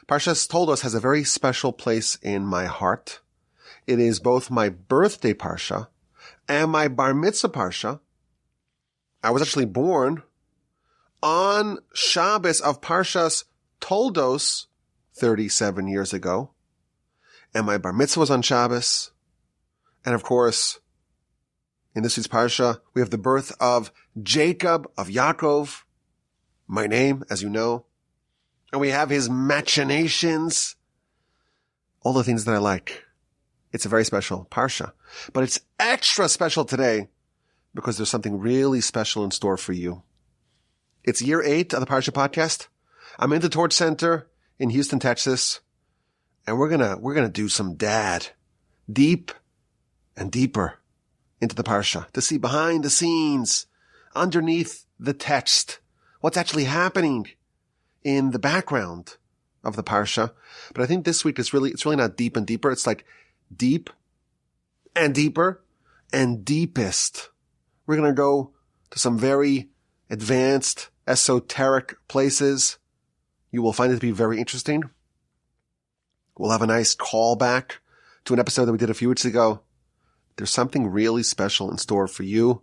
Parsha Toldos has a very special place in my heart. It is both my birthday Parsha and my bar mitzvah Parsha. I was actually born on Shabbos of Parshas Toldos 37 years ago. And my bar mitzvah was on Shabbos. And of course, in this week's Parsha, we have the birth of Jacob, of Yaakov, my name, as you know. And we have his machinations, all the things that I like. It's a very special Parsha. But it's extra special today because there's something really special in store for you. It's year 8 of the Parsha Podcast. I'm in the Torch Center in Houston, Texas. And we're gonna do some deep and deeper into the Parsha to see behind the scenes, underneath the text, what's actually happening in the background of the Parsha. But I think this week it's really not deep and deeper. It's like deep and deeper and deepest. We're going to go to some very advanced, esoteric places. You will find it to be very interesting. We'll have a nice callback to an episode that we did a few weeks ago. There's something really special in store for you,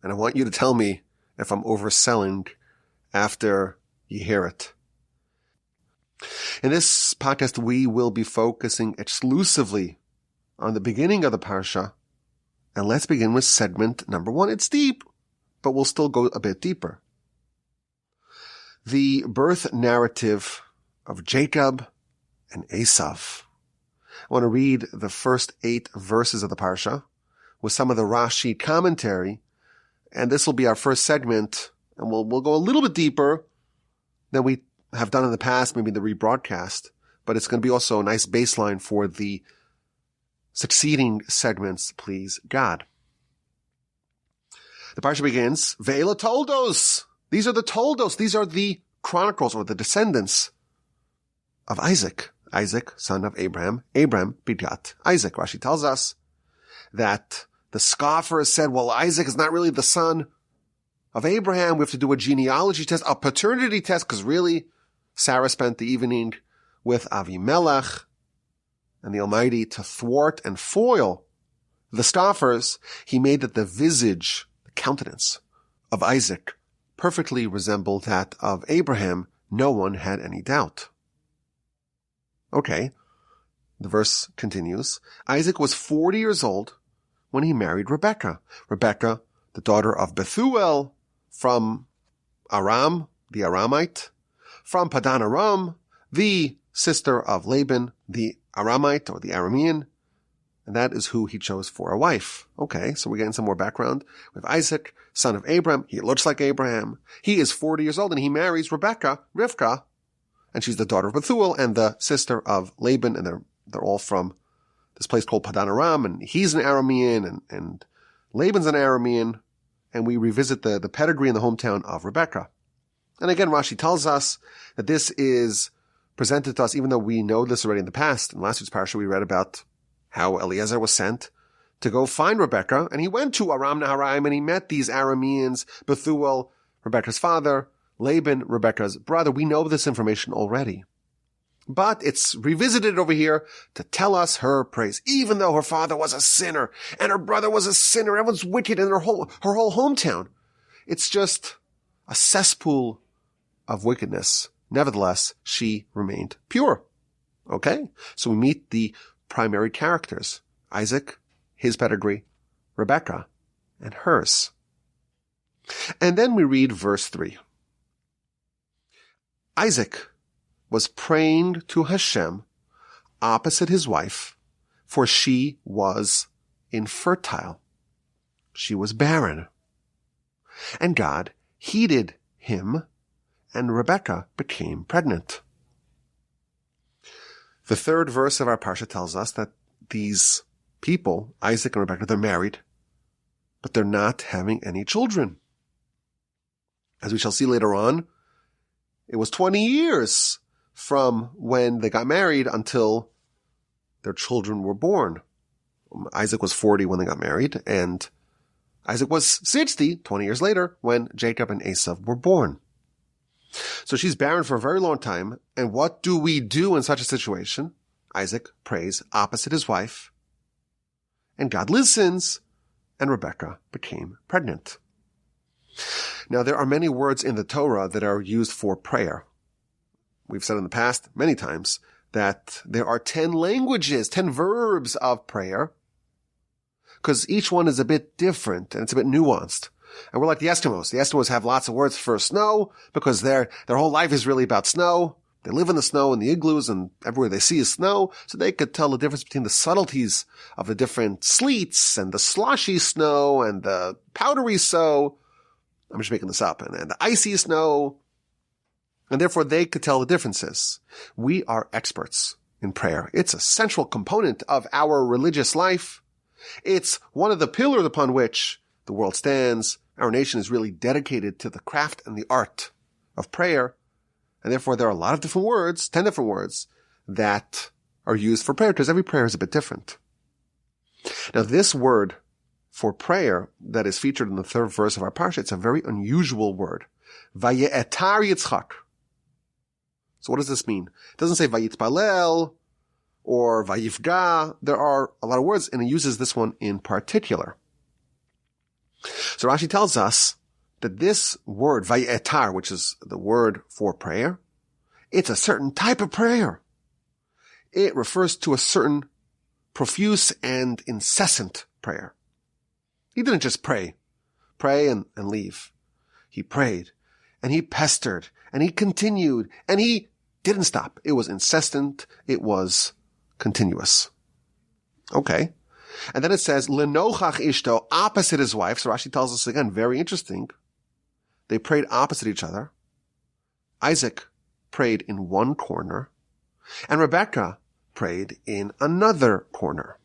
and I want you to tell me if I'm overselling after you hear it. In this podcast, we will be focusing exclusively on the beginning of the Parsha, and let's begin with segment number 1. It's deep, but we'll still go a bit deeper. The birth narrative of Jacob and Esau. I want to read the first 8 verses of the Parsha with some of the Rashi commentary, and this will be our first segment, and we'll go a little bit deeper than we have done in the past, maybe the rebroadcast, but it's going to be also a nice baseline for the succeeding segments, please God. The Parsha begins, Ve'ela Toldos. These are the Toldos. These are the chronicles or the descendants of Isaac. Isaac, son of Abraham. Abraham begot Isaac. Rashi tells us that the scoffers said, well, Isaac is not really the son of Abraham. We have to do a genealogy test, a paternity test, because really, Sarah spent the evening with Avimelech, and the Almighty, to thwart and foil the scoffers, he made that the visage, the countenance of Isaac perfectly resembled that of Abraham. No one had any doubt. Okay, the verse continues. Isaac was 40 years old when he married Rebekah. Rebekah, the daughter of Bethuel from Aram, the Aramite, from Padan Aram, the sister of Laban, the Aramite or the Aramean, and that is who he chose for a wife. Okay, so we're getting some more background. We have Isaac, son of Abraham. He looks like Abraham. He is 40 years old and he marries Rebekah, Rivkah, and she's the daughter of Bethuel and the sister of Laban, and they're all from this place called Padan Aram, and he's an Aramean, and Laban's an Aramean, and we revisit the pedigree in the hometown of Rebekah. And again, Rashi tells us that this is presented to us, even though we know this already in the past. In last week's Parsha, we read about how Eliezer was sent to go find Rebekah, and he went to Aram Naharaim, and he met these Arameans, Bethuel, Rebekah's father, Laban, Rebekah's brother. We know this information already. But it's revisited over here to tell us her praise. Even though her father was a sinner and her brother was a sinner, everyone's wicked in her whole hometown. It's just a cesspool of wickedness. Nevertheless, she remained pure. Okay? So we meet the primary characters. Isaac, his pedigree, Rebekah, and hers. And then we read verse 3. Isaac was praying to Hashem opposite his wife, for she was infertile. She was barren. And God heeded him, and Rebekah became pregnant. The third verse of our Parsha tells us that these people, Isaac and Rebekah, they're married, but they're not having any children. As we shall see later on, it was 20 years from when they got married until their children were born. Isaac was 40 when they got married, and Isaac was 60, 20 years later, when Jacob and Esau were born. So she's barren for a very long time. And what do we do in such a situation? Isaac prays opposite his wife, and God listens, and Rebekah became pregnant. Now, there are many words in the Torah that are used for prayer. We've said in the past many times that there are 10 languages, 10 verbs of prayer, because each one is a bit different and it's a bit nuanced. And we're like the Eskimos. The Eskimos have lots of words for snow because their whole life is really about snow. They live in the snow, in the igloos, and everywhere they see is snow, so they could tell the difference between the subtleties of the different sleets and the sloshy snow and the powdery snow. I'm just making this up. And the icy snow. And therefore they could tell the differences. We are experts in prayer. It's a central component of our religious life. It's one of the pillars upon which the world stands. Our nation is really dedicated to the craft and the art of prayer. And therefore there are a lot of different words, 10 different words, that are used for prayer, because every prayer is a bit different. Now this word for prayer that is featured in the 3rd verse of our Parsha, it's a very unusual word. Vaye'etar Yitzchak. So what does this mean? It doesn't say Vayitpalel or Vayifga. There are a lot of words, and it uses this one in particular. So Rashi tells us that this word, Vaye'etar, which is the word for prayer, it's a certain type of prayer. It refers to a certain profuse and incessant prayer. He didn't just pray and leave. He prayed, and he pestered, and he continued, and he didn't stop. It was incessant. It was continuous. Okay. And then it says, Lenochach ishto, opposite his wife. So Rashi tells us again, very interesting. They prayed opposite each other. Isaac prayed in one corner, and Rebekah prayed in another corner.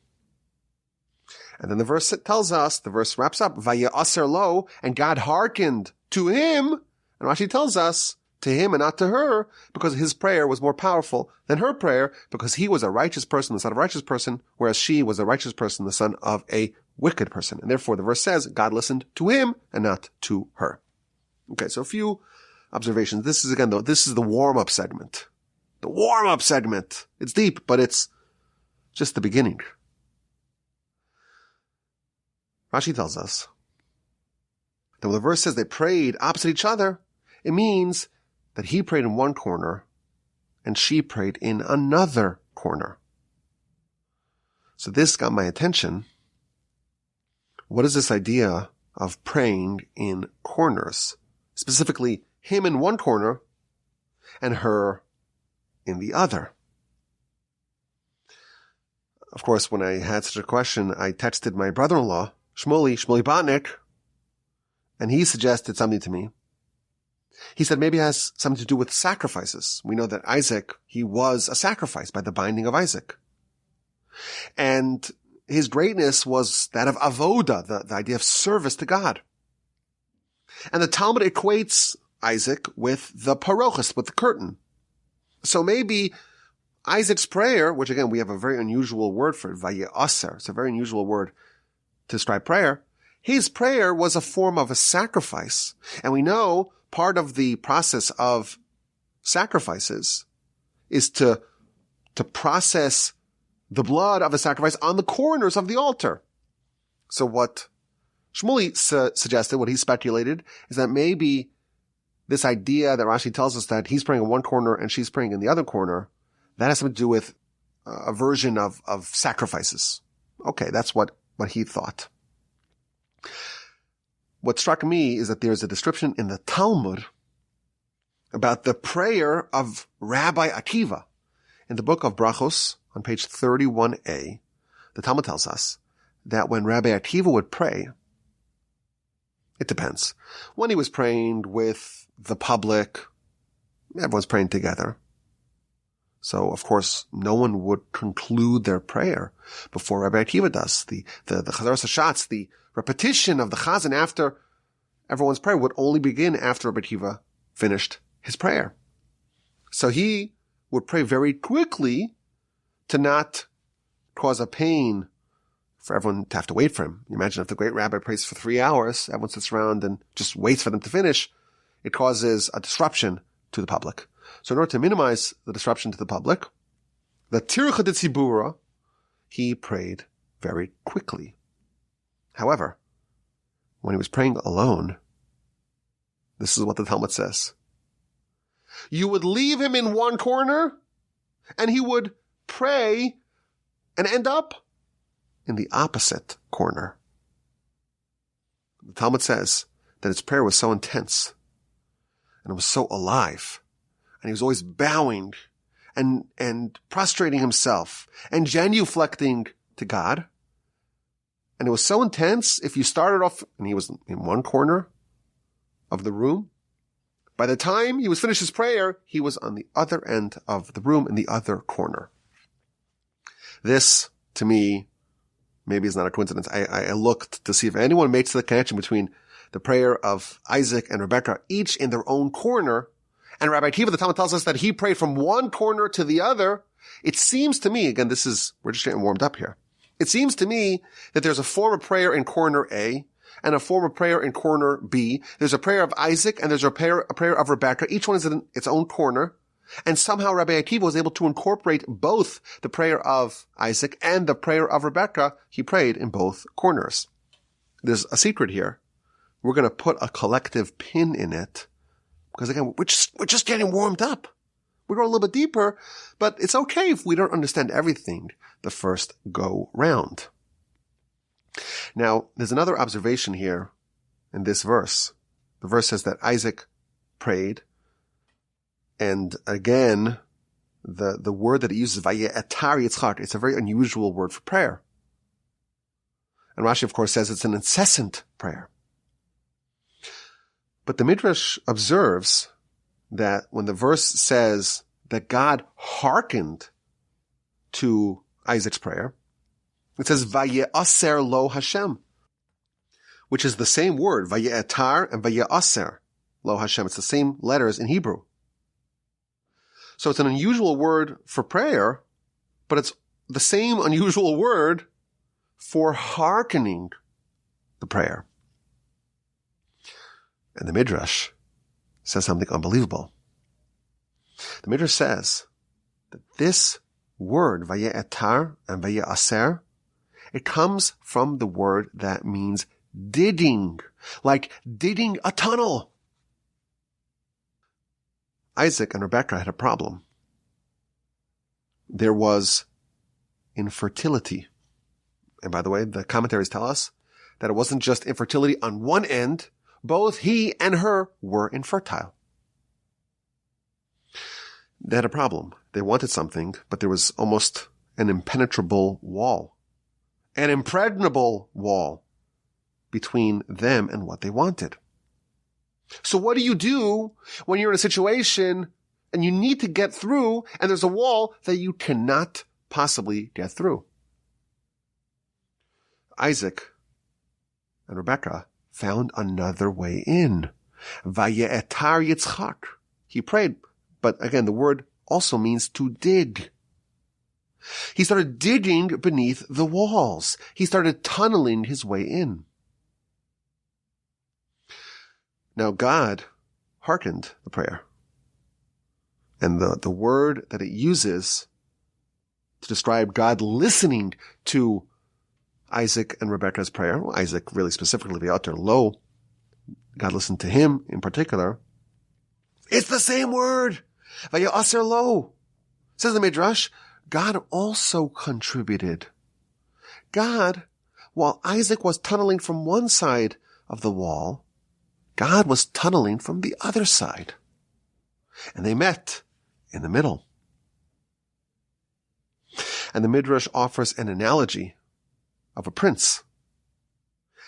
And then the verse tells us, the verse wraps up, Vaye'aser lo, and God hearkened to him. And Rashi tells us, to him and not to her, because his prayer was more powerful than her prayer, because he was a righteous person, the son of a righteous person, whereas she was a righteous person, the son of a wicked person. And therefore the verse says, God listened to him and not to her. Okay, so a few observations. This is the warm-up segment. The warm-up segment. It's deep, but it's just the beginning. Rashi tells us that when the verse says they prayed opposite each other, it means that he prayed in one corner and she prayed in another corner. So this got my attention. What is this idea of praying in corners? Specifically, him in one corner and her in the other. Of course, when I had such a question, I texted my brother-in-law, Shmuley Botnick, and he suggested something to me. He said maybe it has something to do with sacrifices. We know that Isaac, he was a sacrifice by the binding of Isaac. And his greatness was that of avoda, the idea of service to God. And the Talmud equates Isaac with the parochos, with the curtain. So maybe Isaac's prayer, which again, we have a very unusual word for it, vaye'aser. It's a very unusual word to describe prayer. His prayer was a form of a sacrifice. And we know part of the process of sacrifices is to process the blood of a sacrifice on the corners of the altar. So what Shmuley suggested, what he speculated, is that maybe this idea that Rashi tells us that he's praying in one corner and she's praying in the other corner, that has something to do with a version of sacrifices. Okay, that's what he thought. What struck me is that there's a description in the Talmud about the prayer of Rabbi Akiva. In the book of Brachos, on page 31a, the Talmud tells us that when Rabbi Akiva would pray, it depends. When he was praying with the public, everyone's praying together. So, of course, no one would conclude their prayer before Rabbi Akiva does. The Chazaras HaShatz, the repetition of the Chazan after everyone's prayer would only begin after Rabbi Akiva finished his prayer. So he would pray very quickly to not cause a pain for everyone to have to wait for him. You imagine if the great rabbi prays for 3 hours, everyone sits around and just waits for them to finish. It causes a disruption to the public. So in order to minimize the disruption to the public, the tircha de tzibura, he prayed very quickly. However, when he was praying alone, this is what the Talmud says. You would leave him in one corner, and he would pray and end up in the opposite corner. The Talmud says that his prayer was so intense, and it was so alive, and he was always bowing and prostrating himself and genuflecting to God. And it was so intense, if you started off and he was in one corner of the room, by the time he was finished his prayer, he was on the other end of the room in the other corner. This, to me, maybe is not a coincidence. I looked to see if anyone makes the connection between the prayer of Isaac and Rebekah, each in their own corner. And Rabbi Akiva, the Talmud tells us that he prayed from one corner to the other. It seems to me, again, we're just getting warmed up here. It seems to me that there's a form of prayer in corner A and a form of prayer in corner B. There's a prayer of Isaac and there's a prayer of Rebekah. Each one is in its own corner. And somehow Rabbi Akiva was able to incorporate both the prayer of Isaac and the prayer of Rebekah. He prayed in both corners. There's a secret here. We're going to put a collective pin in it because, again, we're just getting warmed up. We go a little bit deeper, but it's okay if we don't understand everything the first go round. Now, there's another observation here in this verse. The verse says that Isaac prayed, and again, the word that it uses, vaye'atar Yitzchak, it's a very unusual word for prayer. And Rashi, of course, says it's an incessant prayer. But the Midrash observes that when the verse says that God hearkened to Isaac's prayer, it says, Vaye'aser lo Hashem, which is the same word, Vaye'atar and Vaye'aser lo Hashem. It's the same letters in Hebrew. So it's an unusual word for prayer, but it's the same unusual word for hearkening the prayer. And the Midrash says something unbelievable. The Midrash says that this word, Vaye'atar and Vaye'aser, it comes from the word that means digging, like digging a tunnel. Isaac and Rebekah had a problem. There was infertility. And by the way, the commentaries tell us that it wasn't just infertility on one end. Both he and her were infertile. They had a problem. They wanted something, but there was almost an impenetrable wall, an impregnable wall between them and what they wanted. So what do you do when you're in a situation and you need to get through and there's a wall that you cannot possibly get through? Isaac and Rebekah found another way in. Vaye'atar Yitzchak. He prayed, but again, the word also means to dig. He started digging beneath the walls. He started tunneling his way in. Now God hearkened the prayer. And the word that it uses to describe God listening to Isaac and Rebekah's prayer, well, Isaac really specifically, Vaye'atar lo, God listened to him in particular. It's the same word. Vaye'aser lo. Says the Midrash, God also contributed. God, while Isaac was tunneling from one side of the wall, God was tunneling from the other side. And they met in the middle. And the Midrash offers an analogy of a prince.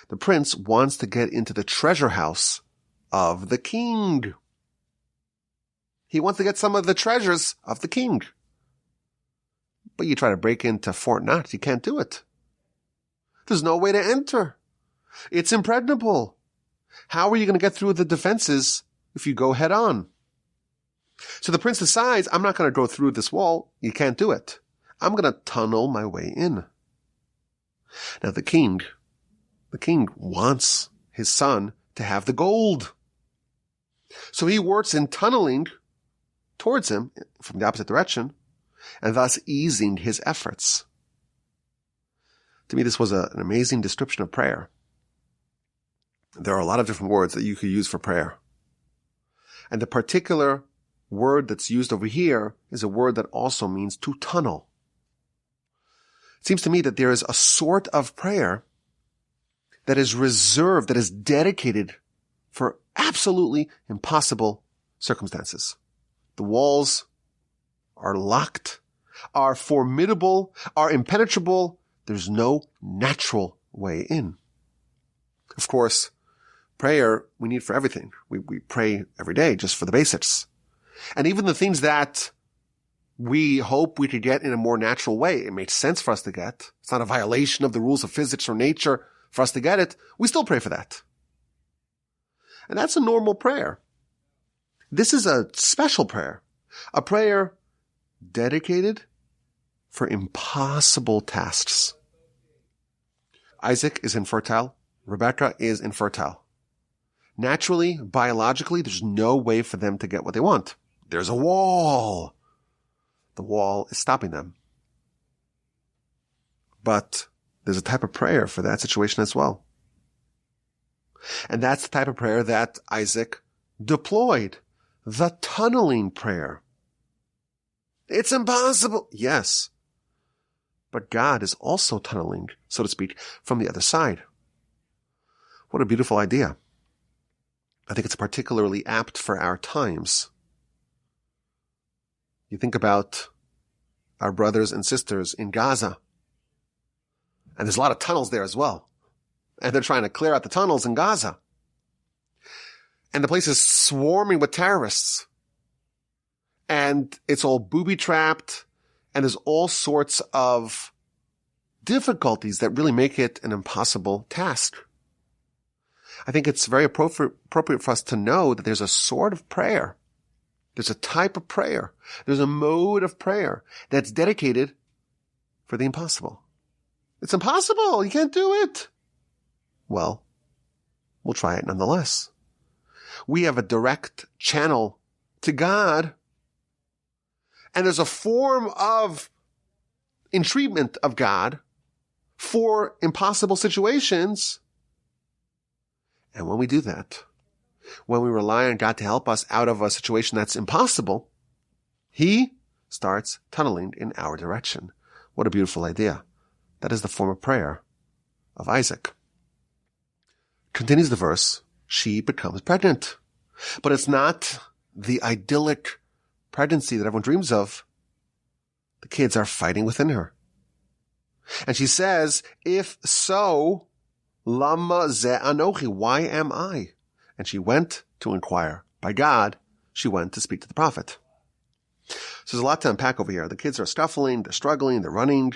The prince wants to get into the treasure house of the king. He wants to get some of the treasures of the king. But you try to break into Fort Knox, you can't do it. There's no way to enter. It's impregnable. How are you going to get through the defenses if you go head on? So the prince decides, I'm not going to go through this wall. You can't do it. I'm going to tunnel my way in. Now the king wants his son to have the gold. So he works in tunneling towards him from the opposite direction, and thus easing his efforts. To me, this was an amazing description of prayer. There are a lot of different words that you could use for prayer. And the particular word that's used over here is a word that also means to tunnel. It seems to me that there is a sort of prayer that is reserved, that is dedicated for absolutely impossible circumstances. The walls are locked, are formidable, are impenetrable. There's no natural way in. Of course, prayer we need for everything. We pray every day just for the basics. And even the things that we hope we could get in a more natural way, it makes sense for us to get. It's not a violation of the rules of physics or nature for us to get it. We still pray for that. And that's a normal prayer. This is a special prayer, a prayer dedicated for impossible tasks. Isaac is infertile. Rebekah is infertile. Naturally, biologically, there's no way for them to get what they want. There's a wall. The wall is stopping them. But there's a type of prayer for that situation as well. And that's the type of prayer that Isaac deployed. The tunneling prayer. It's impossible. Yes. But God is also tunneling, so to speak, from the other side. What a beautiful idea. I think it's particularly apt for our times. You think about our brothers and sisters in Gaza. And there's a lot of tunnels there as well. And they're trying to clear out the tunnels in Gaza. And the place is swarming with terrorists. And it's all booby-trapped. And there's all sorts of difficulties that really make it an impossible task. I think it's very appropriate for us to know that there's a sort of prayer. There's a type of prayer. There's a mode of prayer that's dedicated for the impossible. It's impossible. You can't do it. Well, we'll try it nonetheless. We have a direct channel to God. And there's a form of entreatment of God for impossible situations. And when we do that, when we rely on God to help us out of a situation that's impossible, He starts tunneling in our direction. What a beautiful idea. That is the form of prayer of Isaac. Continues the verse, she becomes pregnant. But it's not the idyllic pregnancy that everyone dreams of. The kids are fighting within her. And she says, if so, lama ze anochi, why am I? And she went to inquire. By God, she went to speak to the prophet. So there's a lot to unpack over here. The kids are scuffling, they're struggling, they're running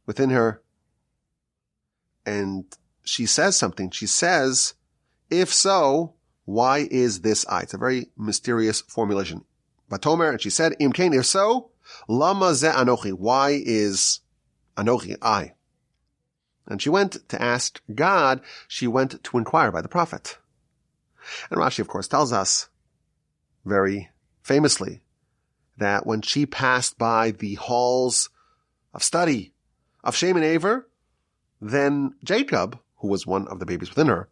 within her. And she says something. She says, if so, why is this I? It's a very mysterious formulation. Vatomer, and she said, Im kain, if so, lama ze anochi, why is anochi I? And she went to ask God, she went to inquire by the prophet. And Rashi, of course, tells us very famously that when she passed by the halls of study of Shem and Aver, then Jacob, who was one of the babies within her,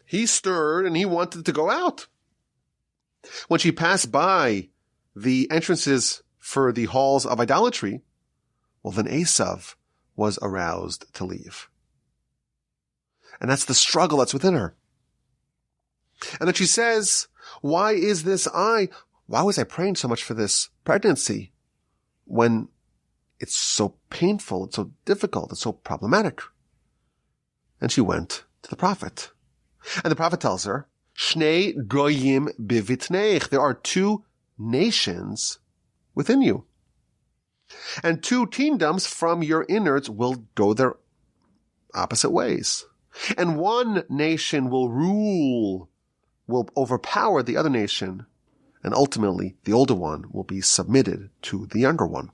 he stirred and he wanted to go out. When she passed by the entrances for the halls of idolatry, well, then Esau was aroused to leave. And that's the struggle that's within her. And then she says, why is this I? Why was I praying so much for this pregnancy when it's so painful, it's so difficult, it's so problematic? And she went to the prophet. And the prophet tells her, Shnei goyim bivitneich. There are two nations within you. And two kingdoms from your innards will go their opposite ways. And one nation will rule, will overpower the other nation. And ultimately, the older one will be submitted to the younger one.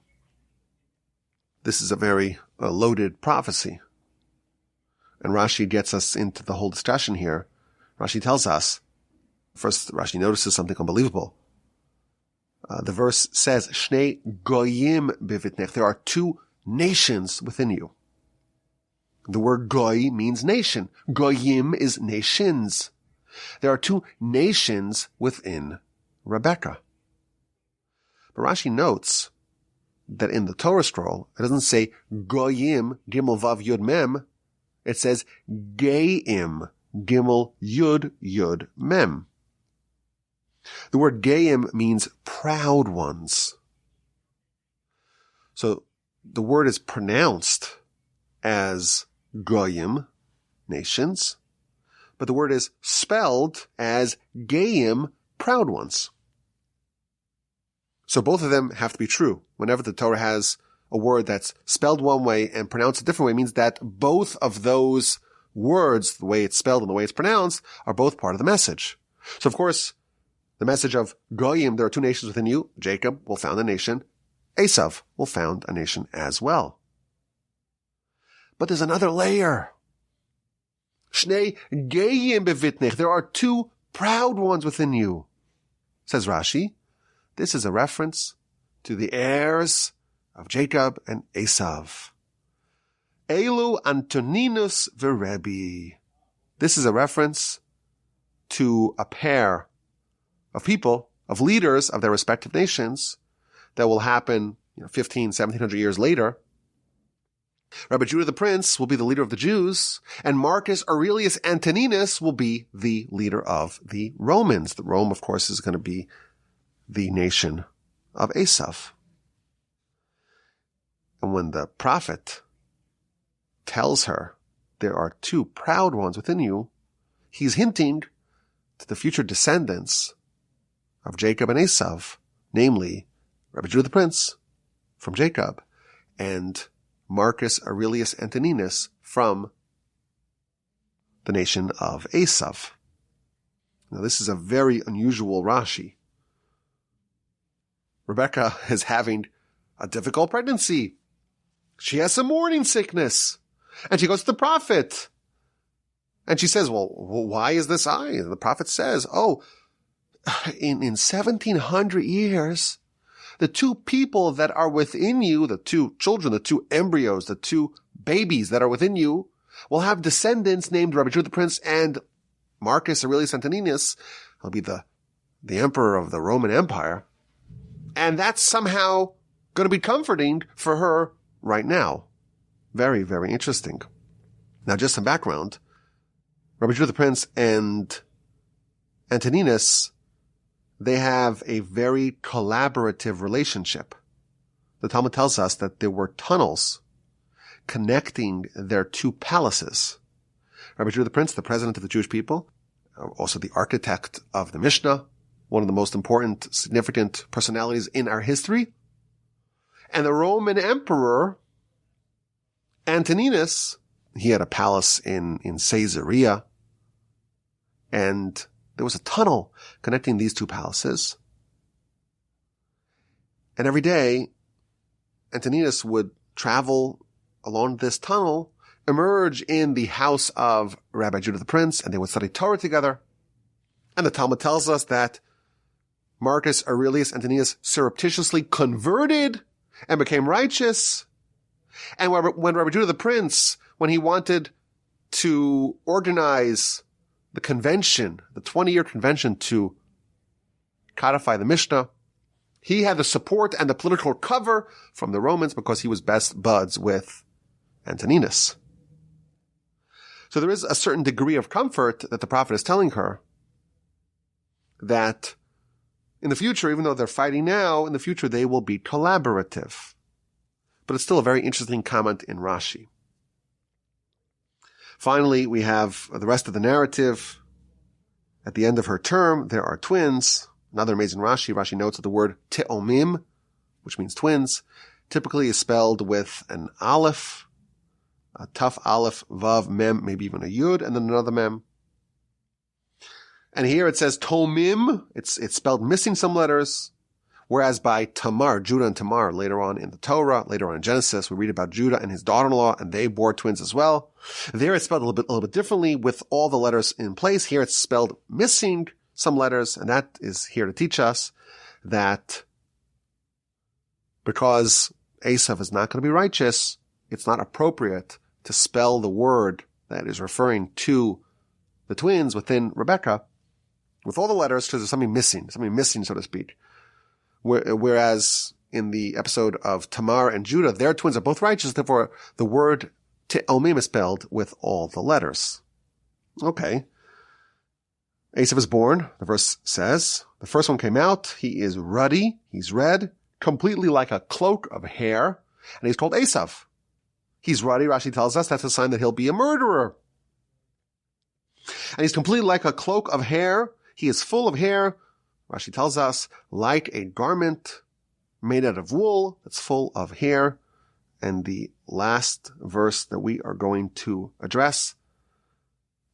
This is a very loaded prophecy. And Rashi gets us into the whole discussion here. Rashi tells us, first Rashi notices something unbelievable. The verse says, Shnei goyim bivitnech. There are two nations within you. The word goy means nation. Goyim is nations. There are two nations within Rebekah. But Rashi notes that in the Torah scroll, it doesn't say goyim, gimel vav yud mem. It says geim, gimel yud yud mem. The word geim means proud ones. So the word is pronounced as goyim, nations, but the word is spelled as geim, proud ones. So both of them have to be true. Whenever the Torah has a word that's spelled one way and pronounced a different way, it means that both of those words, the way it's spelled and the way it's pronounced, are both part of the message. So of course, the message of goyim, there are two nations within you. Jacob will found a nation. Esau will found a nation as well. But there's another layer. Shnei geim bevitnech. There are two proud ones within you. Says Rashi, this is a reference to the heirs of Jacob and Esau. Elu Antoninus v'Rebbe. This is a reference to a pair of people, of leaders of their respective nations that will happen 15, 1700 years later. Rabbi Judah the Prince will be the leader of the Jews, and Marcus Aurelius Antoninus will be the leader of the Romans. The Rome, of course, is going to be the nation of Esau. And when the prophet tells her there are two proud ones within you, he's hinting to the future descendants of Jacob and Esau, namely Rabbi Judah the Prince from Jacob and Marcus Aurelius Antoninus from the nation of Esau. Now this is a very unusual Rashi. Rebekah is having a difficult pregnancy. She has some morning sickness. And she goes to the prophet. And she says, well, why is this I? And the prophet says, in 1700 years, the two people that are within you, the two children, the two embryos, the two babies that are within you, will have descendants named Rabbi Judah the Prince and Marcus Aurelius Antoninus. He'll be the emperor of the Roman Empire. And that's somehow going to be comforting for her right now. Very, very interesting. Now, just some background. Rabbi Judah the Prince and Antoninus, they have a very collaborative relationship. The Talmud tells us that there were tunnels connecting their two palaces. Rabbi Judah the Prince, the president of the Jewish people, also the architect of the Mishnah, one of the most important, significant personalities in our history. And the Roman emperor, Antoninus, he had a palace in Caesarea, and there was a tunnel connecting these two palaces. And every day, Antoninus would travel along this tunnel, emerge in the house of Rabbi Judah the Prince, and they would study Torah together. And the Talmud tells us that Marcus Aurelius Antoninus surreptitiously converted and became righteous. And when Rabbi Judah the Prince, when he wanted to organize the convention, the 20-year convention to codify the Mishnah, he had the support and the political cover from the Romans because he was best buds with Antoninus. So there is a certain degree of comfort that the prophet is telling her that in the future, even though they're fighting now, in the future they will be collaborative. But it's still a very interesting comment in Rashi. Finally, we have the rest of the narrative. At the end of her term, there are twins. Another amazing Rashi. Rashi notes that the word te'omim, which means twins, typically is spelled with an aleph, a tough aleph, vav, mem, maybe even a yud, and then another mem. And here it says tomim. It's spelled missing some letters. Whereas by Tamar, Judah and Tamar, later on in the Torah, later on in Genesis, we read about Judah and his daughter-in-law, and they bore twins as well. There it's spelled a little bit differently with all the letters in place. Here it's spelled missing some letters, and that is here to teach us that because Esau is not going to be righteous, it's not appropriate to spell the word that is referring to the twins within Rebekah with all the letters, because there's something missing, so to speak. Whereas in the episode of Tamar and Judah, their twins are both righteous, therefore the word Te'omim is spelled with all the letters. Okay. Esau is born, the verse says. The first one came out. He is ruddy. He's red, completely like a cloak of hair. And he's called Esau. He's ruddy, Rashi tells us. That's a sign that he'll be a murderer. And he's completely like a cloak of hair. He is full of hair, Rashi tells us, like a garment made out of wool that's full of hair. And the last verse that we are going to address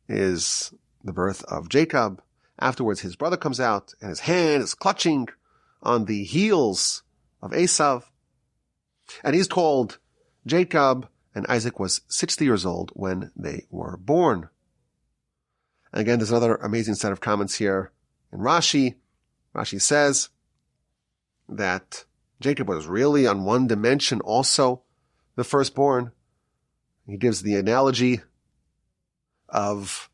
is the birth of Jacob. Afterwards, his brother comes out and his hand is clutching on the heels of Esau. And he's called Jacob, and Isaac was 60 years old when they were born. And again, there's another amazing set of comments here in Rashi. Rashi says that Jacob was really on one dimension also, the firstborn. He gives the analogy of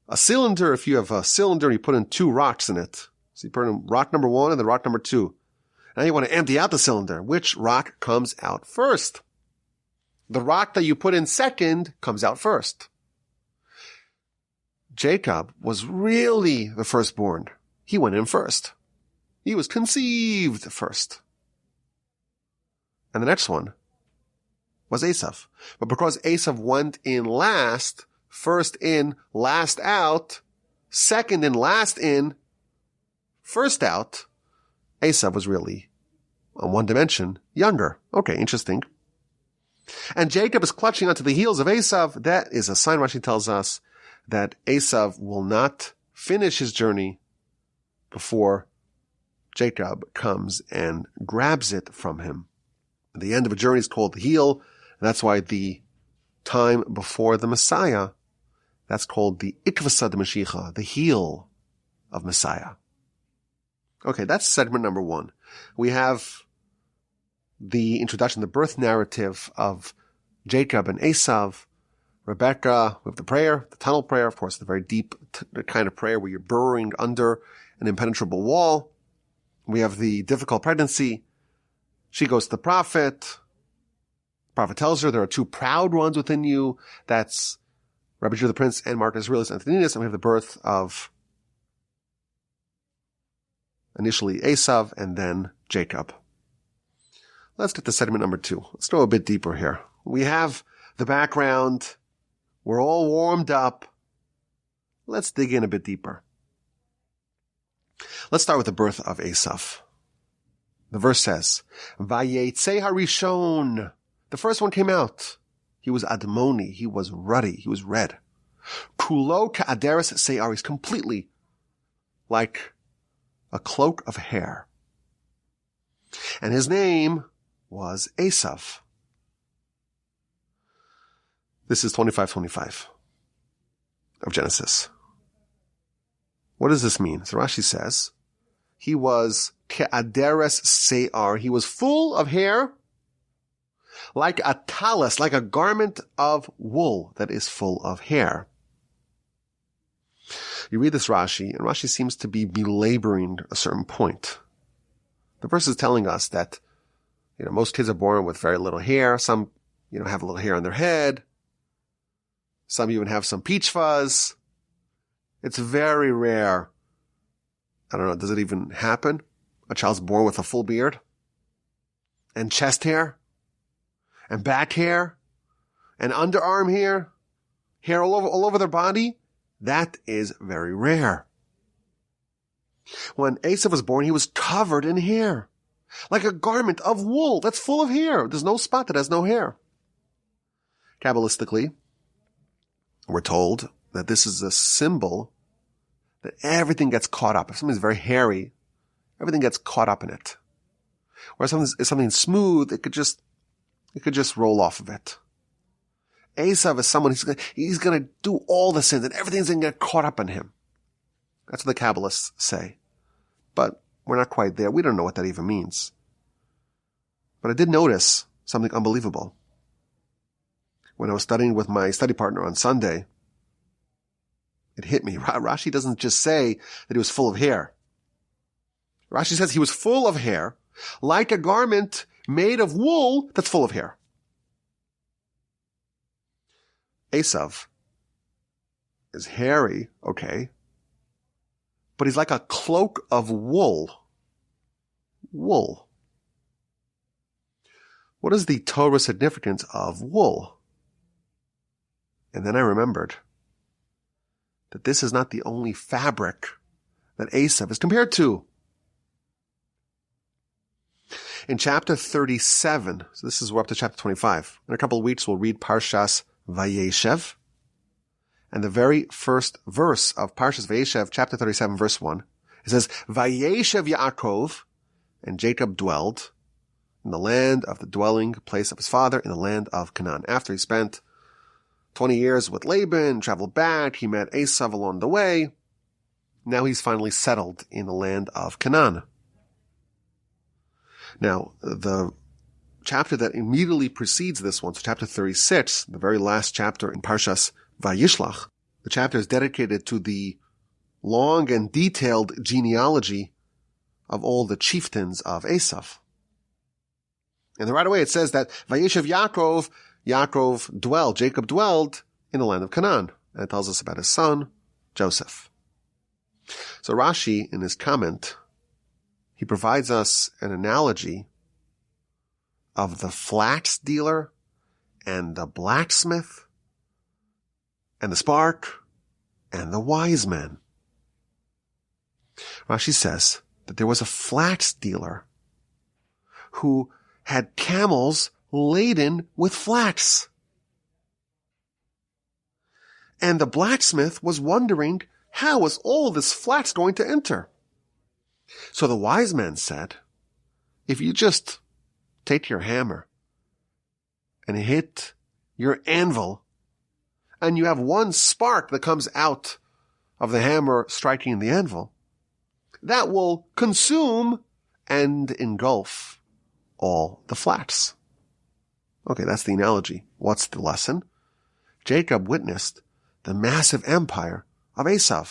a cylinder. If you have a cylinder and you put in two rocks in it, so you put in rock number 1 and then rock number 2. Now you want to empty out the cylinder. Which rock comes out first? The rock that you put in second comes out first. Jacob was really the firstborn. He went in first. He was conceived first. And the next one was Esau. But because Esau went in last, first in, last out, second in, last in, first out, Esau was really, on one dimension, younger. Okay, interesting. And Jacob is clutching onto the heels of Esau. That is a sign, Rashi tells us, that Esau will not finish his journey before Jacob comes and grabs it from him. The end of a journey is called the heel, and that's why the time before the Messiah, that's called the Ikvasa de Mashiach, the heel of Messiah. Okay, that's segment number 1. We have the introduction, the birth narrative of Jacob and Esau, Rebekah, with the prayer, the tunnel prayer, of course, the very deep kind of prayer where you're burrowing under an impenetrable wall. We have the difficult pregnancy. She goes to the prophet. The prophet tells her there are 2 proud ones within you. That's Rabbi Judah the Prince and Marcus Aurelius Antoninus. And we have the birth of initially Esau and then Jacob. Let's get to segment number 2. Let's go a bit deeper here. We have the background. We're all warmed up. Let's dig in a bit deeper. Let's start with the birth of Esau. The verse says, Vayetze harishon. The first one came out. He was admoni. He was ruddy. He was red. Kulo ka'aderes se'ar. He's completely like a cloak of hair. And his name was Esau. This is 25:25 of Genesis. What does this mean? So Rashi says, he was ke'aderes se'ar. He was full of hair, like a talus, like a garment of wool that is full of hair. You read this Rashi, and Rashi seems to be belaboring a certain point. The verse is telling us that, most kids are born with very little hair. Some, have a little hair on their head. Some even have some peach fuzz. It's very rare. I don't know, does it even happen? A child's born with a full beard? And chest hair? And back hair? And underarm hair? Hair all over their body? That is very rare. When Esau was born, he was covered in hair. Like a garment of wool that's full of hair. There's no spot that has no hair. Kabbalistically, we're told that this is a symbol that everything gets caught up. If something's very hairy, everything gets caught up in it. Whereas if something's smooth, it could just roll off of it. Esau is someone, he's going to do all the sins and everything's going to get caught up in him. That's what the Kabbalists say. But We're not quite there. We don't know what that even means. But I did notice something unbelievable. When I was studying with my study partner on Sunday, it hit me. Rashi doesn't just say that he was full of hair. Rashi says he was full of hair, like a garment made of wool that's full of hair. Esau is hairy, okay, but he's like a cloak of wool. Wool. What is the Torah significance of wool? And then I remembered that this is not the only fabric that Esau is compared to. In chapter 37, so this is, we're up to chapter 25. In a couple of weeks, we'll read Parshas Vayeshev. And the very first verse of Parshas Vayeshev, chapter 37, verse 1, it says, Vayeshev Yaakov, and Jacob dwelled in the land of the dwelling place of his father, in the land of Canaan. After he spent 20 years with Laban, traveled back, he met Esau along the way. Now he's finally settled in the land of Canaan. Now, the chapter that immediately precedes this one, so chapter 36, the very last chapter in Parshas Vayishlach, the chapter is dedicated to the long and detailed genealogy of all the chieftains of Esau. And right away it says that Vayeshev Jacob dwelled in the land of Canaan. And it tells us about his son, Joseph. So Rashi, in his comment, he provides us an analogy of the flax dealer and the blacksmith and the spark and the wise man. Rashi says that there was a flax dealer who had camels laden with flax. And the blacksmith was wondering, how was all this flax going to enter? So the wise man said, if you just take your hammer and hit your anvil, and you have one spark that comes out of the hammer striking the anvil, that will consume and engulf all the flax. Okay, that's the analogy. What's the lesson? Jacob witnessed the massive empire of Esau.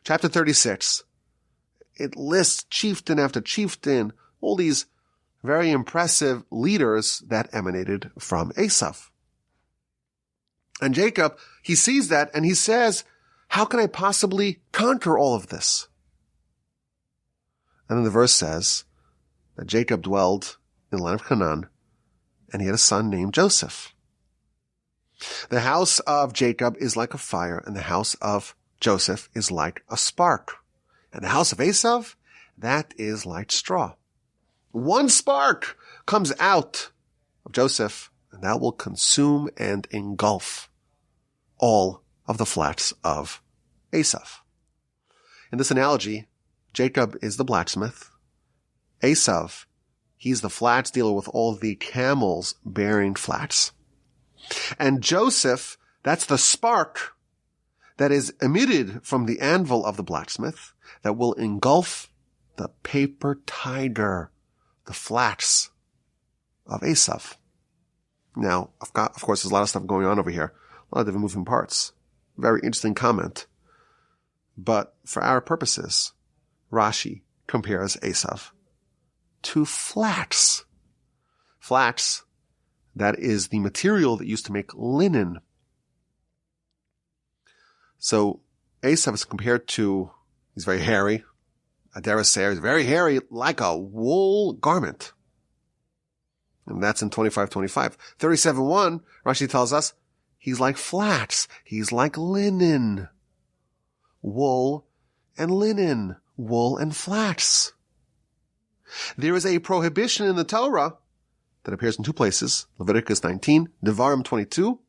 Chapter 36, it lists chieftain after chieftain, all these very impressive leaders that emanated from Esau. And Jacob, he sees that and he says, how can I possibly conquer all of this? And then the verse says that Jacob dwelled in the land of Canaan, and he had a son named Joseph. The house of Jacob is like a fire, and the house of Joseph is like a spark. And the house of Esau, that is like straw. One spark comes out of Joseph, and that will consume and engulf all of the flax of Esau. In this analogy, Jacob is the blacksmith. Esau, he's the flax dealer with all the camels bearing flax. And Joseph, that's the spark that is emitted from the anvil of the blacksmith that will engulf the paper tiger, the flax of Esau. Now, of course, there's a lot of stuff going on over here. A lot of different moving parts. Very interesting comment. But for our purposes, Rashi compares Esau to flax. Flax, that is the material that used to make linen. So Esau is compared to, he's very hairy. I dare say he's very hairy, like a wool garment. And that's in 25:25. 37:1, Rashi tells us, he's like flax. He's like linen. Wool and linen. Wool and flax. There is a prohibition in the Torah that appears in two places. Leviticus 19, Devarim 22.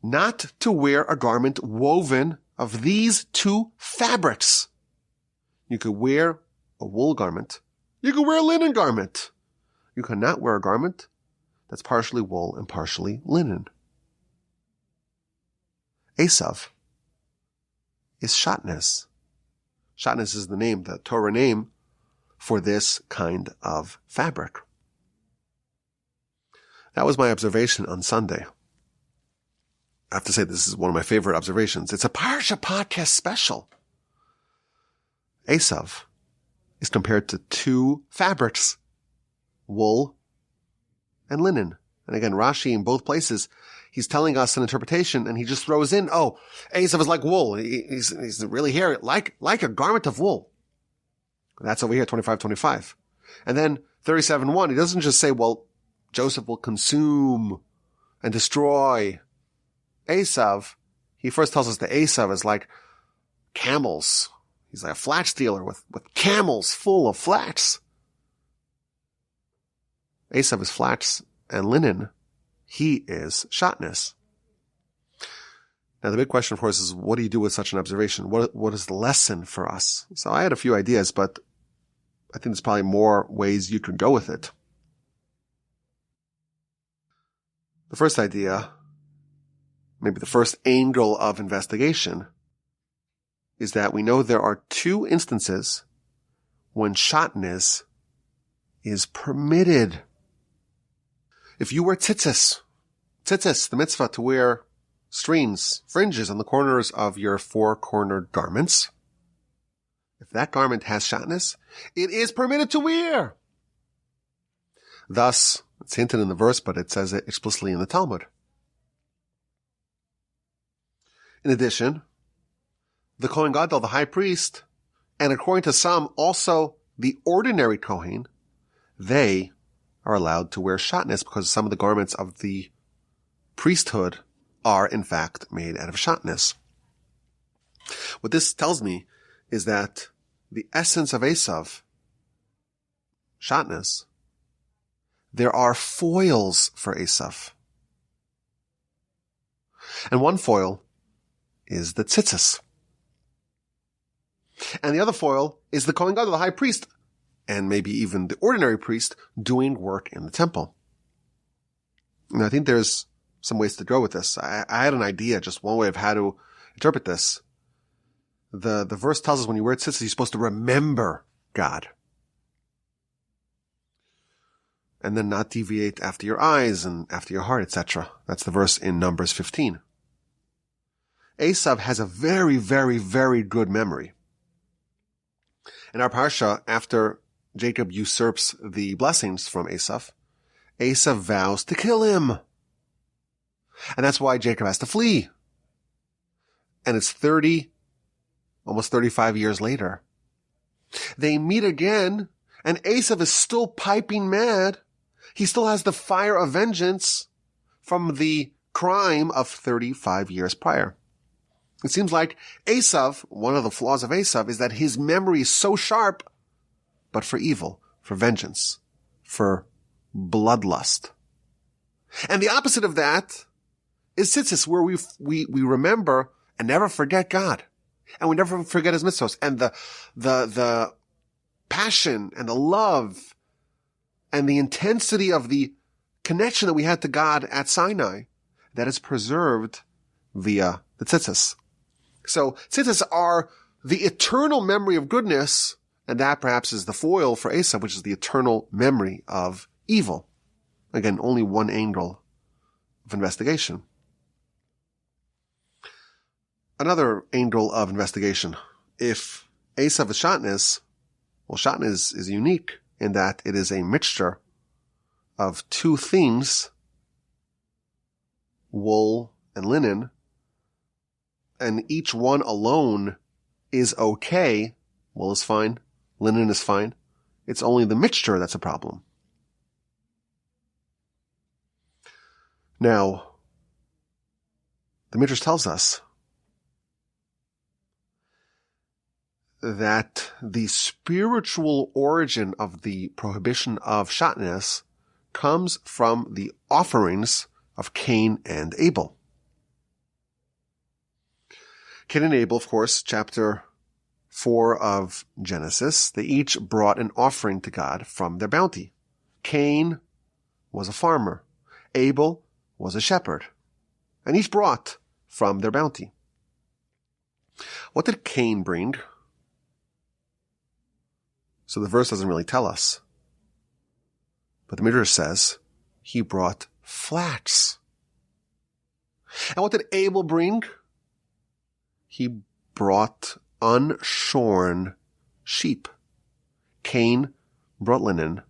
Not to wear a garment woven of these two fabrics. You could wear a wool garment. You could wear a linen garment. You cannot wear a garment that's partially wool and partially linen. Esau is shatnez, Shatnez is the name, the Torah name for this kind of fabric. That was my observation on Sunday. I have to say this is one of my favorite observations. It's a Parsha Podcast special. Esau is compared to two fabrics, wool and linen. And again, Rashi in both places, he's telling us an interpretation and he just throws in, oh, Esau is like wool. He's really hairy, like a garment of wool. That's over here, 25:25. And then 37:1, he doesn't just say, well, Joseph will consume and destroy Esau. He first tells us that Esau is like camels. He's like a flax dealer with camels full of flax. Esau is flax and linen. He is Shatnez. Now the big question, of course, is what do you do with such an observation? What is the lesson for us? So I had a few ideas, but I think there's probably more ways you could go with it. The first idea, maybe the first angle of investigation, is that we know there are two instances when Shatnez is permitted. If you wear tzitzis, the mitzvah to wear strings, fringes on the corners of your four-cornered garments, if that garment has Shatnez, it is permitted to wear. Thus, it's hinted in the verse, but it says it explicitly in the Talmud. In addition, the Kohen Gadol, the high priest, and according to some, also the ordinary Kohen, they are allowed to wear Shatnez because some of the garments of the priesthood are, in fact, made out of Shatnez. What this tells me is that the essence of Esau, Shatnez, there are foils for Esau. And one foil is the tzitzis. And the other foil is the Kohen Gadol, the high priest, and maybe even the ordinary priest doing work in the temple. And I think there's some ways to go with this. I had an idea, just one way of how to interpret this. The verse tells us when you wear tzitzis, you're supposed to remember God. And then not deviate after your eyes and after your heart, etc. That's the verse in Numbers 15. Esau has a very, very, very good memory. In our Parsha, after Jacob usurps the blessings from Esau, Esau vows to kill him. And that's why Jacob has to flee. And it's almost 35 years later. They meet again, and Esau is still piping mad. He still has the fire of vengeance from the crime of 35 years prior. It seems like Esau, one of the flaws of Esau is that his memory is so sharp, but for evil, for vengeance, for bloodlust. And the opposite of that is tzitzis, where we remember and never forget God. And we never forget his mitzvos. And the passion and the love and the intensity of the connection that we had to God at Sinai that is preserved via the tzitzis. So tzitzis are the eternal memory of goodness, and that perhaps is the foil for Esau, which is the eternal memory of evil. Again, only one angle of investigation. Another angle of investigation. If Esau is Shatnez, well, Shatnez is unique in that it is a mixture of two things, wool and linen, and each one alone is okay. Wool is fine. Linen is fine. It's only the mixture that's a problem. Now, the Midrash tells us that the spiritual origin of the prohibition of Shatnez comes from the offerings of Cain and Abel. Cain and Abel, of course, chapter 4 of Genesis, they each brought an offering to God from their bounty. Cain was a farmer. Abel was a shepherd. And each brought from their bounty. What did Cain bring? So the verse doesn't really tell us. But the Midrash says he brought flax. And what did Abel bring? He brought unshorn sheep. Cain brought linen.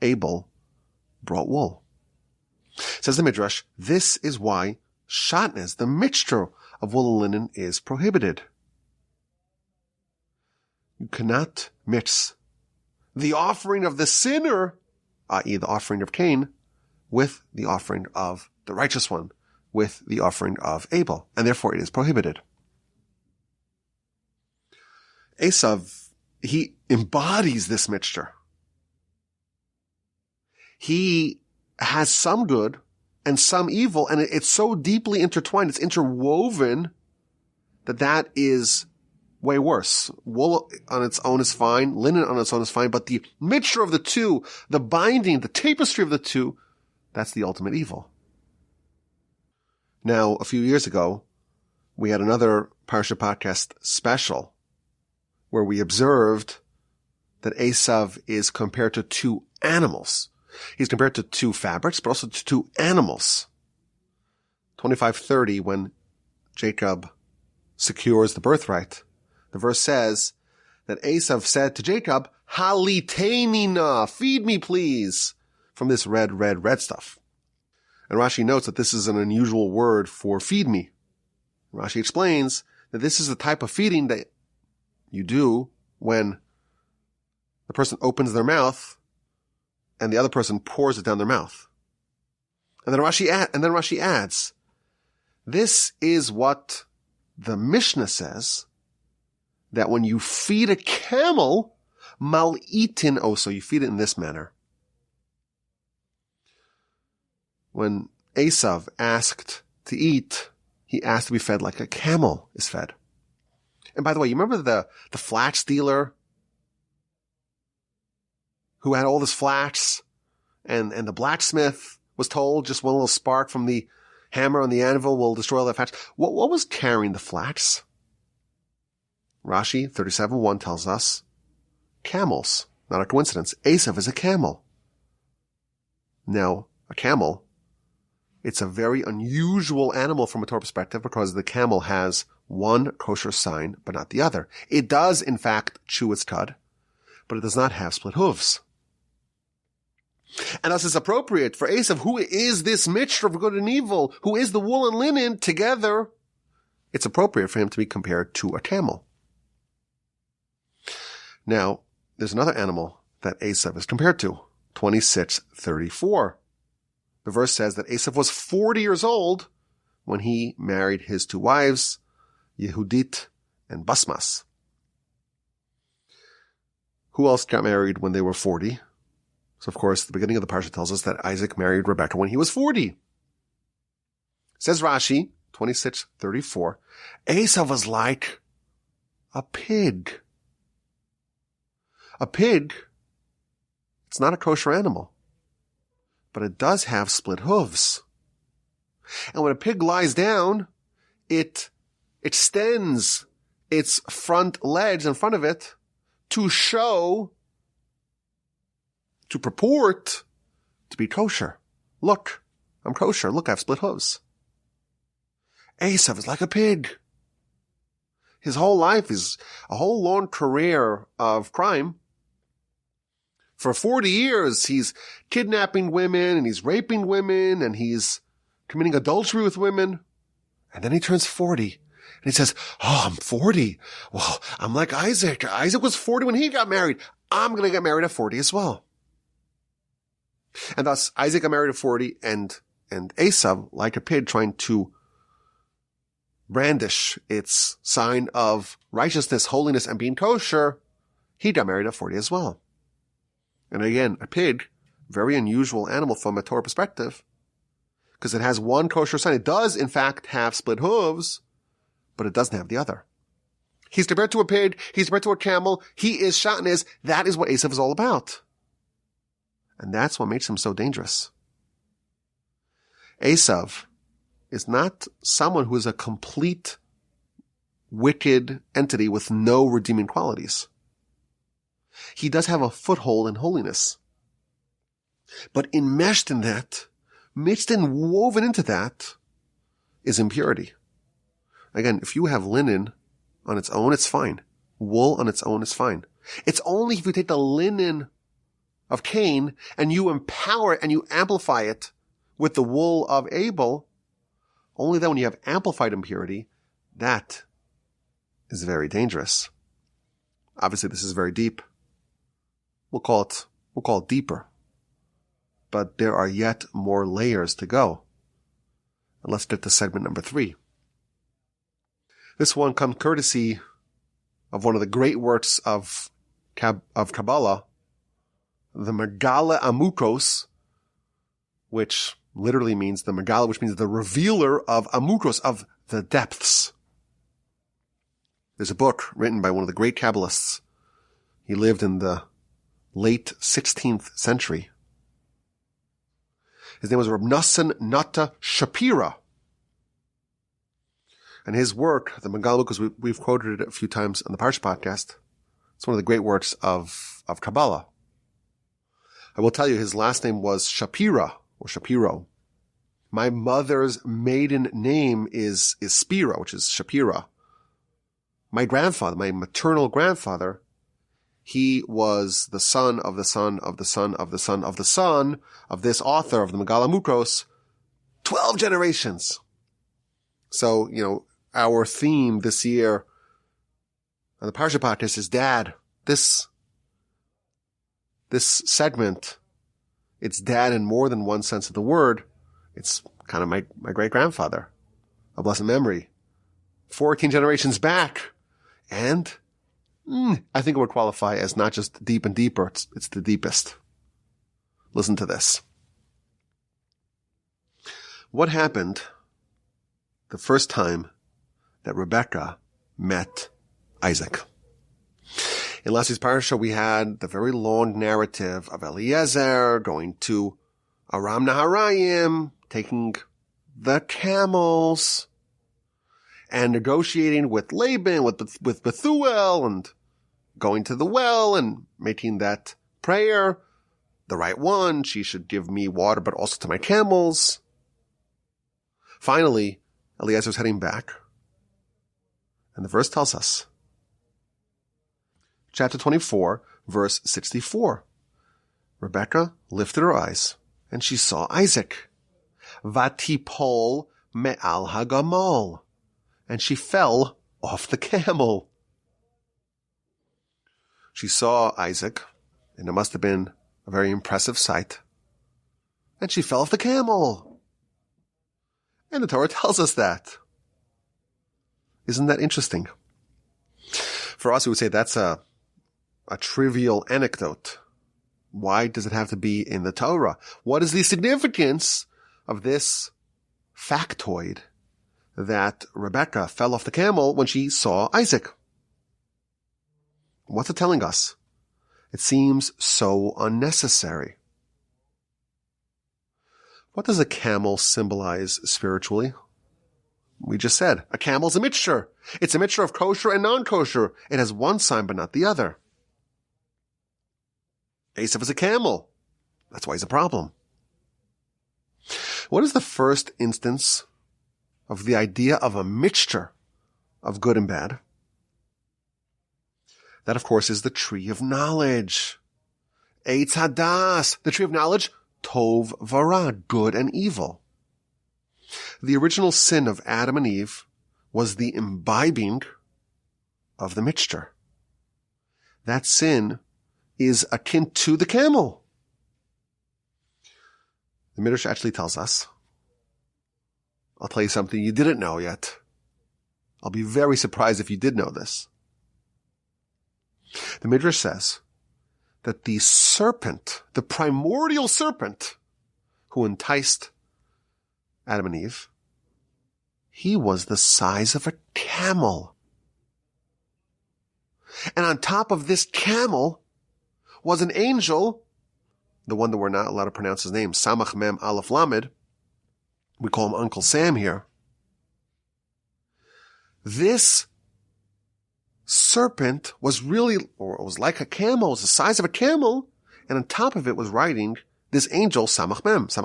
Abel brought wool. Says the Midrash, this is why shatnez, the mixture of wool and linen, is prohibited. You cannot mix the offering of the sinner, i.e. the offering of Cain, with the offering of the righteous one, with the offering of Abel, and therefore it is prohibited. Esau, he embodies this mixture. He has some good and some evil, and it's so deeply intertwined, it's interwoven, that is way worse. Wool on its own is fine, linen on its own is fine, but the mixture of the two, the binding, the tapestry of the two, that's the ultimate evil. Now, a few years ago, we had another Parsha Podcast special where we observed that Esau is compared to two animals. He's compared to two fabrics, but also to two animals. 25:30, when Jacob secures the birthright, the verse says that Esau said to Jacob, "Halitenina, feed me please, from this red stuff." And Rashi notes that this is an unusual word for feed me. Rashi explains that this is the type of feeding that you do when the person opens their mouth and the other person pours it down their mouth. And then Rashi adds, this is what the Mishnah says, that when you feed a camel, mal'itin oso, you feed it in this manner. When Esau asked to eat, he asked to be fed like a camel is fed. And by the way, you remember the flax dealer who had all this flax, and the blacksmith was told just one little spark from the hammer on the anvil will destroy all that flax. What was carrying the flax? Rashi 37:1 tells us camels. Not a coincidence. Esau is a camel. Now, a camel, it's a very unusual animal from a Torah perspective because the camel has one kosher sign, but not the other. It does, in fact, chew its cud, but it does not have split hooves. And thus it's appropriate for Esau, who is this mixture of good and evil, who is the wool and linen together, it's appropriate for him to be compared to a camel. Now, there's another animal that Esau is compared to, 26:34. The verse says that Esau was 40 years old when he married his two wives, Yehudit and Basmas. Who else got married when they were 40? So, of course, the beginning of the Parsha tells us that Isaac married Rebekah when he was 40. Says Rashi, 26:34, Esau was like a pig. A pig, it's not a kosher animal, but it does have split hooves. And when a pig lies down, it extends its front legs in front of it to purport to be kosher. Look, I'm kosher. Look, I have split hooves. Esau is like a pig. His whole life is a whole long career of crime. For 40 years, he's kidnapping women and he's raping women and he's committing adultery with women. And then he turns 40 and he says, "Oh, I'm 40. Well, I'm like Isaac. Isaac was 40 when he got married. I'm going to get married at 40 as well." And thus, Isaac got married at 40 and Esau, like a pig trying to brandish its sign of righteousness, holiness, and being kosher, he got married at 40 as well. And again, a pig, very unusual animal from a Torah perspective, because it has one kosher sign. It does, in fact, have split hooves, but it doesn't have the other. He's compared to a pig. He's compared to a camel. He is shatnez. That is what Esau is all about. And that's what makes him so dangerous. Esau is not someone who is a complete wicked entity with no redeeming qualities. He does have a foothold in holiness. But enmeshed in that, mixed and woven into that, is impurity. Again, if you have linen on its own, it's fine. Wool on its own is fine. It's only if you take the linen of Cain and you empower it and you amplify it with the wool of Abel, only then when you have amplified impurity, that is very dangerous. Obviously, this is very deep. We'll call it deeper. But there are yet more layers to go. And let's get to segment number 3. This one comes courtesy of one of the great works of Kabbalah, the Megala Amukos, which literally means the Megala, which means the revealer of Amukos, of the depths. There's a book written by one of the great Kabbalists. He lived in the late 16th century. His name was Reb Nosson Nata Shapira. And his work, the Megala, because we've quoted it a few times on the Parsha Podcast, it's one of the great works of Kabbalah. I will tell you, his last name was Shapira, or Shapiro. My mother's maiden name is Spira, which is Shapira. My grandfather, my maternal grandfather, he was the son of the son of the son of the son of the son of this author of the Megala Mukros, 12 generations. So, our theme this year on the Parsha Podcast is Dad. This segment, it's Dad in more than one sense of the word. It's kind of my great-grandfather, a blessed memory, 14 generations back. And I think it would qualify as not just deep and deeper, it's the deepest. Listen to this. What happened the first time that Rebekah met Isaac? In last week's parsha, we had the very long narrative of Eliezer going to Aram Naharaim, taking the camels, and negotiating with Laban, with Bethuel, and going to the well and making that prayer, the right one. She should give me water, but also to my camels. Finally, Eliezer's heading back. And the verse tells us, chapter 24, verse 64. Rebekah lifted her eyes, and she saw Isaac. Vatipol me'al hagamal. And she fell off the camel. She saw Isaac, and it must have been a very impressive sight. And she fell off the camel. And the Torah tells us that. Isn't that interesting? For us, we would say that's a trivial anecdote. Why does it have to be in the Torah? What is the significance of this factoid that Rebekah fell off the camel when she saw Isaac? What's it telling us? It seems so unnecessary. What does a camel symbolize spiritually? We just said, a camel's a mixture. It's a mixture of kosher and non-kosher. It has one sign but not the other. Esau is a camel. That's why he's a problem. What is the first instance of the idea of a mixture of good and bad? That, of course, is the tree of knowledge. Eitz Hadas, the tree of knowledge, Tov Vara, good and evil. The original sin of Adam and Eve was the imbibing of the mixture. That sin is akin to the camel. The Midrash actually tells us, I'll tell you something you didn't know yet. I'll be very surprised if you did know this. The Midrash says that the serpent, the primordial serpent who enticed Adam and Eve, he was the size of a camel. And on top of this camel was an angel, the one that we're not allowed to pronounce his name, Samach Mem Aleph Lamed. We call him Uncle Sam here. This serpent was really, or it was like a camel, it was the size of a camel, and on top of it was riding this angel, Samach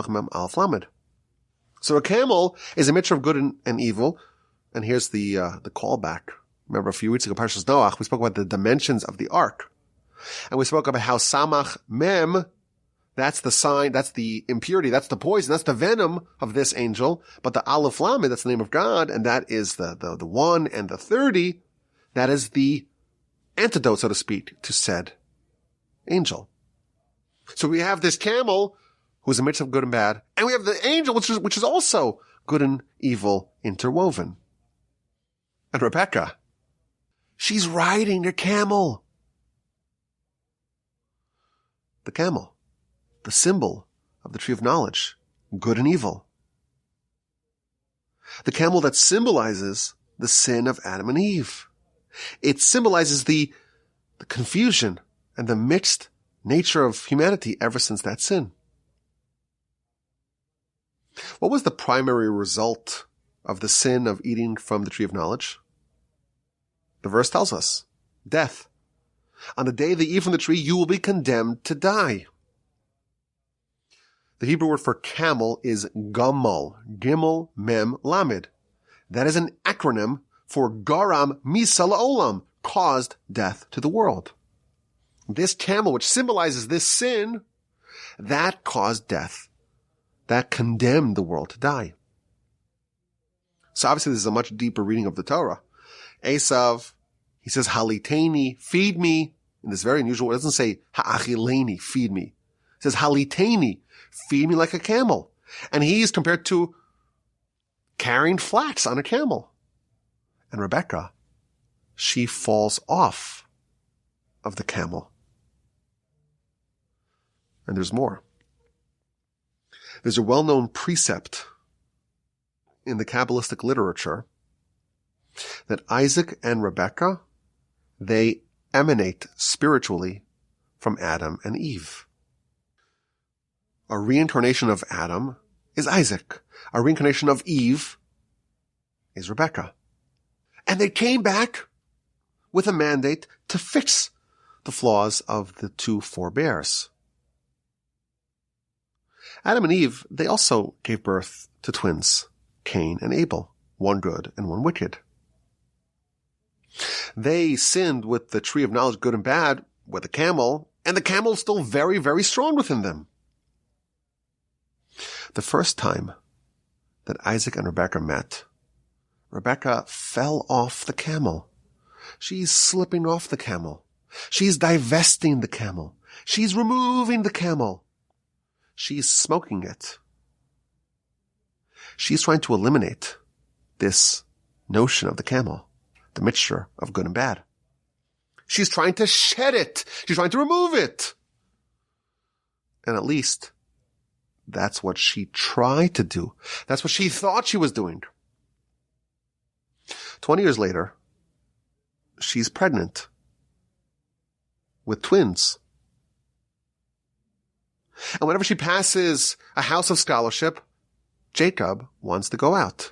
Mem Aleph Lamed. So a camel is a mixture of good and evil, and here's the callback. Remember a few weeks ago, Parshas Noach, we spoke about the dimensions of the ark. And we spoke about how Samach Mem, that's the sign, that's the impurity, that's the poison, that's the venom of this angel. But the Aleph Lamed, that's the name of God, and that is the 1 and the 30, that is the antidote, so to speak, to said angel. So we have this camel, who's a mix of good and bad, and we have the angel, which is also good and evil interwoven. And Rebecca, she's riding her camel. The camel, the symbol of the tree of knowledge, good and evil. The camel that symbolizes the sin of Adam and Eve. It symbolizes the confusion and the mixed nature of humanity ever since that sin. What was the primary result of the sin of eating from the tree of knowledge? The verse tells us, death. On the day they eat from the tree, you will be condemned to die. The Hebrew word for camel is gamal, gimel, mem, lamed. That is an acronym for garam misa la'olam, caused death to the world. This camel, which symbolizes this sin, that caused death. That condemned the world to die. So obviously this is a much deeper reading of the Torah. Esau, he says, haliteni, feed me. In this very unusual word, it doesn't say ha'achileni, feed me. It says haliteni, feed me like a camel. And he's compared to carrying flax on a camel. And Rebecca, she falls off of the camel. And there's more. There's a well-known precept in the Kabbalistic literature that Isaac and Rebekah, they emanate spiritually from Adam and Eve. A reincarnation of Adam is Isaac. A reincarnation of Eve is Rebekah. And they came back with a mandate to fix the flaws of the two forebears. Adam and Eve, they also gave birth to twins, Cain and Abel, one good and one wicked. They sinned with the tree of knowledge, good and bad, with a camel, and the camel is still very, very strong within them. The first time that Isaac and Rebekah met, Rebekah fell off the camel. She's slipping off the camel. She's divesting the camel. She's removing the camel. She's smoking it. She's trying to eliminate this notion of the camel, the mixture of good and bad. She's trying to shed it. She's trying to remove it. And at least that's what she tried to do. That's what she thought she was doing. 20 years later, she's pregnant with twins. And whenever she passes a house of scholarship, Jacob wants to go out.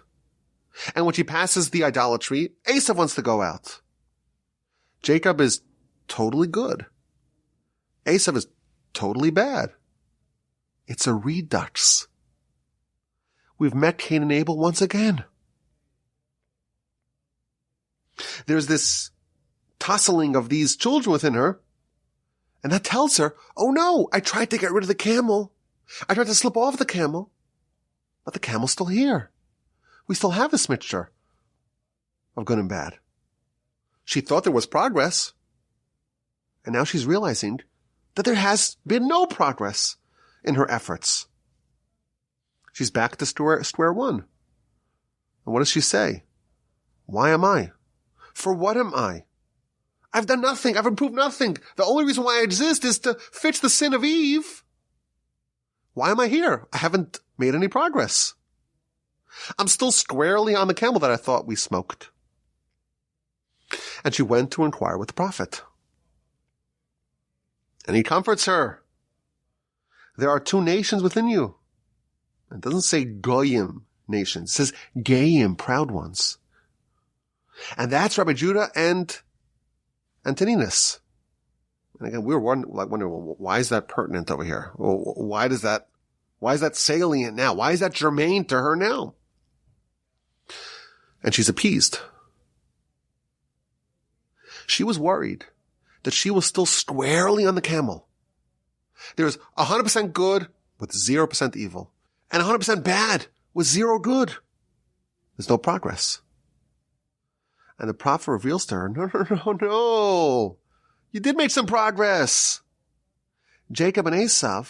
And when she passes the idolatry, Esau wants to go out. Jacob is totally good. Esau is totally bad. It's a redux. We've met Cain and Abel once again. There's this tussling of these children within her, and that tells her, oh no, I tried to get rid of the camel. I tried to slip off the camel, but the camel's still here. We still have this mixture of good and bad. She thought there was progress, and now she's realizing that there has been no progress in her efforts. She's back to square one. And what does she say? Why am I? For what am I? I've done nothing. I've improved nothing. The only reason why I exist is to fix the sin of Eve. Why am I here? I haven't made any progress. I'm still squarely on the camel that I thought we smoked. And she went to inquire with the prophet. And he comforts her. There are two nations within you. It doesn't say goyim nations. It says gayim, proud ones. And that's Rabbi Judah and Antoninus. And again, we were wondering, why is that pertinent over here? Why is that salient now? Why is that germane to her now? And she's appeased. She was worried that she was still squarely on the camel. There's 100% good with 0% evil, and 100% bad with 0 good. There's no progress. And the prophet reveals to her, no. You did make some progress. Jacob and Esau,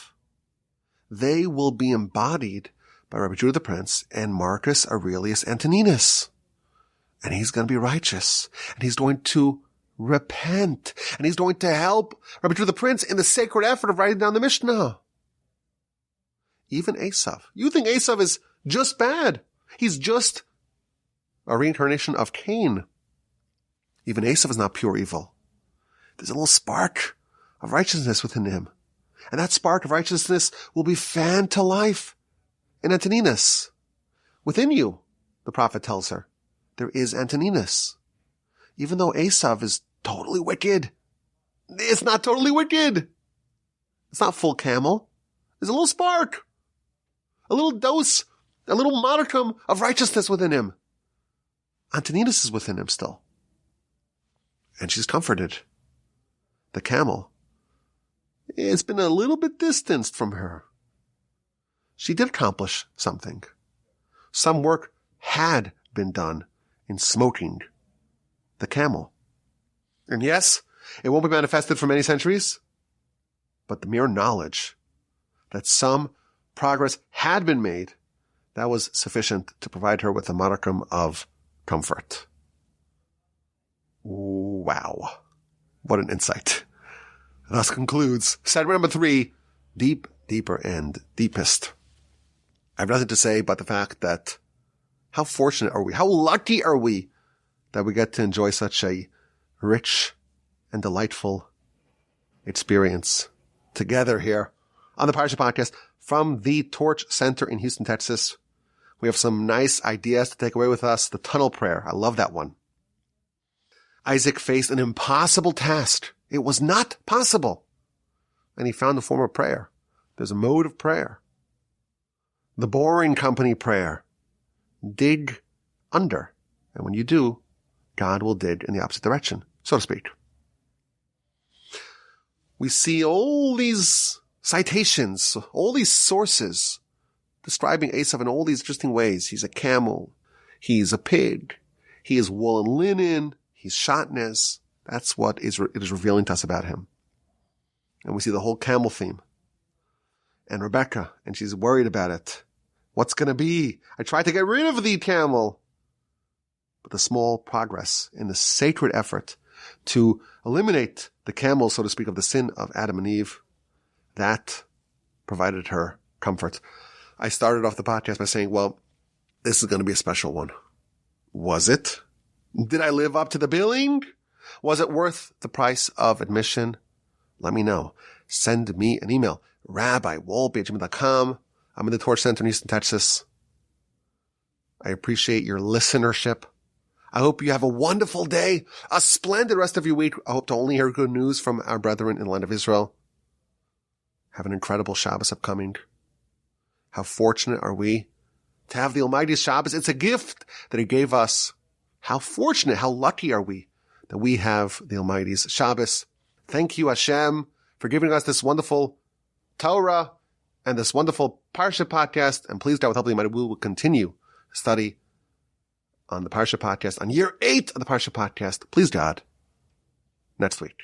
they will be embodied by Rabbi Judah the Prince and Marcus Aurelius Antoninus. And he's going to be righteous. And he's going to repent. And he's going to help Rabbi Judah the Prince in the sacred effort of writing down the Mishnah. Even Esau. You think Esau is just bad. He's just a reincarnation of Cain. Even Esau is not pure evil. There's a little spark of righteousness within him. And that spark of righteousness will be fanned to life in Antoninus. Within you, the prophet tells her, there is Antoninus. Even though Esau is totally wicked, it's not totally wicked. It's not full camel. There's a little spark, a little dose, a little modicum of righteousness within him. Antoninus is within him still. And she's comforted. The camel, it's been a little bit distanced from her. She did accomplish something. Some work had been done in smoking the camel. And yes, it won't be manifested for many centuries, but the mere knowledge that some progress had been made, that was sufficient to provide her with a modicum of comfort. Wow. What an insight. Thus concludes segment number 3, Deep, Deeper, and Deepest. I have nothing to say but the fact that how fortunate are we, how lucky are we that we get to enjoy such a rich and delightful experience together here on the Parsha Podcast from the Torch Center in Houston, Texas. We have some nice ideas to take away with us. The tunnel prayer. I love that one. Isaac faced an impossible task. It was not possible. And he found the form of prayer. There's a mode of prayer. The boring company prayer. Dig under. And when you do, God will dig in the opposite direction, so to speak. We see all these citations, all these sources describing Esau in all these interesting ways. He's a camel. He's a pig. He is wool and linen. He's shatnez. That's what it is revealing to us about him. And we see the whole camel theme. And Rebecca, and she's worried about it. What's going to be? I tried to get rid of the camel. But the small progress in the sacred effort to eliminate the camel, so to speak, of the sin of Adam and Eve, that provided her comfort. I started off the podcast by saying, well, this is going to be a special one. Was it? Did I live up to the billing? Was it worth the price of admission? Let me know. Send me an email. rabbiwolbe@gmail.com. I'm in the Torch Center in Houston, Texas. I appreciate your listenership. I hope you have a wonderful day, a splendid rest of your week. I hope to only hear good news from our brethren in the land of Israel. Have an incredible Shabbos upcoming. How fortunate are we to have the Almighty's Shabbos? It's a gift that He gave us. How fortunate, how lucky are we that we have the Almighty's Shabbos. Thank you, Hashem, for giving us this wonderful Torah and this wonderful Parsha Podcast. And please, God, with help of the Almighty, we will continue to study on the Parsha Podcast, on year 8 of the Parsha Podcast. Please, God, next week.